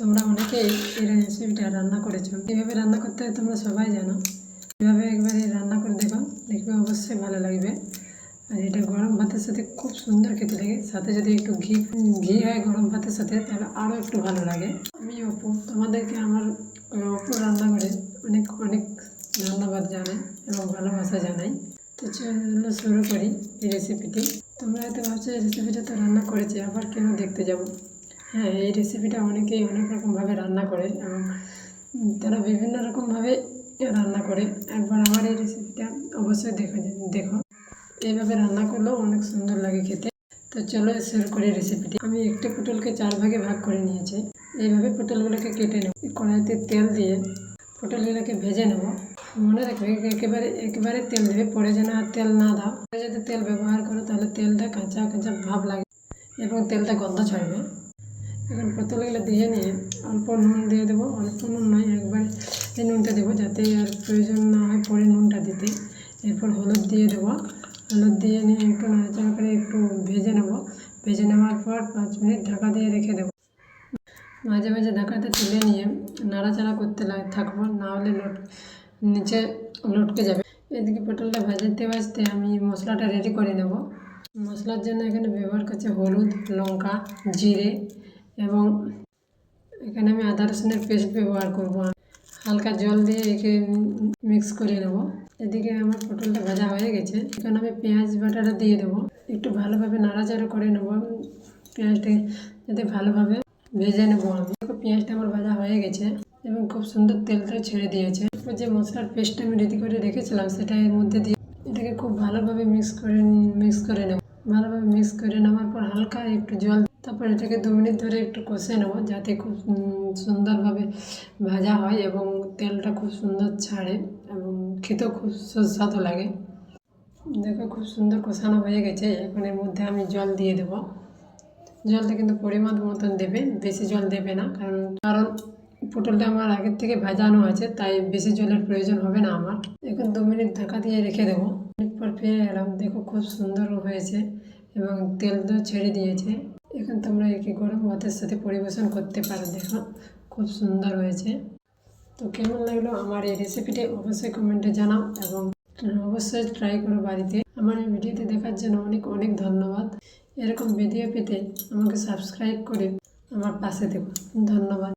তোমরা অনেকেই এই রেসিপিটা রান্না করেছো। কীভাবে রান্না করতে হয় তোমরা সবাই জানো। এভাবে একবার রান্না করে দেখবে অবশ্যই ভালো লাগবে। আর এটা গরম ভাতের সাথে খুব সুন্দর খেতে লাগে। সাথে যদি একটু ঘি হয় গরম ভাতের সাথে, তাহলে আরও একটু ভালো লাগে। আমি অপু, তোমাদেরকে আমার অপু রান্নাঘরে অনেক অনেক ধন্যবাদ জানাই এবং ভালোবাসা জানাই। তো চলো শুরু করি এই রেসিপিটি। তোমরা হয়তো ভাবছো এই রেসিপিটা তো রান্না করেছি, আবার কেন দেখতে যাব। হ্যাঁ, এই রেসিপিটা অনেকেই অনেক রকমভাবে রান্না করে এবং তারা বিভিন্ন রকমভাবে রান্না করে। একবার আমার এই রেসিপিটা অবশ্যই দেখো। এইভাবে রান্না করলেও অনেক সুন্দর লাগে খেতে। তো চলো শুরু করি রেসিপিটি। আমি একটি পটলকে 4 ভাগে ভাগ করে নিয়েছি। এইভাবে পটলগুলোকে কেটে নেব। কড়াইতে তেল দিয়ে পটলগুলোকে ভেজে নেব। মনে রাখবে একেবারে তেল দেবে, পরে যেন আর তেল না দাও। যদি তেল ব্যবহার করো তাহলে তেলটা কাঁচা কাঁচা ভাব লাগে এবং তেলটা গন্ধ ছাড়বে। এখন পটলগুলো দিয়ে নিয়ে অল্প নুন দিয়ে দেবো। অল্প নুন নয়, একবার এই নুনটা দেবো, যাতে আর প্রয়োজন না হয় পরে নুনটা দিতে। এরপর হলুদ দিয়ে দেবো। হলুদ দিয়ে নিয়ে একটু নাড়াচাড়া করে একটু ভেজে নেব। ভেজে নেওয়ার পর 5 মিনিট ঢাকা দিয়ে রেখে দেবো। মাঝে মাঝে ঢাকাটা তুলে নিয়ে নাড়াচাড়া করতে থাকবো, না হলে নিচে লটকে যাবে। এদিকে পটলটা ভাজতে ভাজতে আমি মশলাটা রেডি করে নেব। মশলার জন্য এখানে ব্যবহার করছি হলুদ, লঙ্কা, জিরে এবং এখানে আমি আদা রসুনের পেস্ট ব্যবহার করব। হালকা জল দিয়ে একে মিক্স করে নেব। এদিকে আমার পটলটা ভাজা হয়ে গেছে। এখন আমি পেঁয়াজ বাটাটা দিয়ে দেবো। একটু ভালোভাবে নাড়াচাড়া করে নেব, পেঁয়াজটা যাতে ভালোভাবে ভেজে নেব। আমি পেঁয়াজটা আমার ভাজা হয়ে গেছে এবং খুব সুন্দর তেলটা ছেড়ে দিয়েছে। এরপর যে মশলার পেস্টটা আমি রেডি করে রেখেছিলাম সেটা এর মধ্যে দিয়ে এটাকে খুব ভালোভাবে মিক্স করে নেব। ভালোভাবে মিক্স করে নেওয়ার পর হালকা একটু জল, তারপর এটাকে 2 মিনিট ধরে একটু কষে নেব, যাতে খুব সুন্দরভাবে ভাজা হয় এবং তেলটা খুব সুন্দর ছাড়ে এবং খেতেও খুব সুস্বাদু লাগে। দেখো খুব সুন্দর কষানো হয়ে গেছে। এখন এর মধ্যে আমি জল দিয়ে দেবো। জলটা কিন্তু পরিমাণ মতন দেবে, বেশি জল দেবে না, কারণ পটলটা আমার আগের থেকে ভাজানো আছে, তাই বেশি জলের প্রয়োজন হবে না আমার। এখন 2 মিনিট ঢাকা দিয়ে রেখে দেবো। পর ফিরে এলাম, দেখো খুব সুন্দর হয়েছে এবং তেলটা ছেড়ে দিয়েছে। এখন তোমরা একে গরম ভাতের সাথে পরিবেশন করতে পারো। দেখো খুব সুন্দর হয়েছে। তো কেমন লাগলো আমার এই রেসিপিটি অবশ্যই কমেন্টে জানাও এবং অবশ্যই ট্রাই করো বাড়িতে। আমার এই ভিডিওতে দেখার জন্য অনেক অনেক ধন্যবাদ। এরকম ভিডিও পেতে আমাকে সাবস্ক্রাইব করে আমার পাশে থেকো। ধন্যবাদ।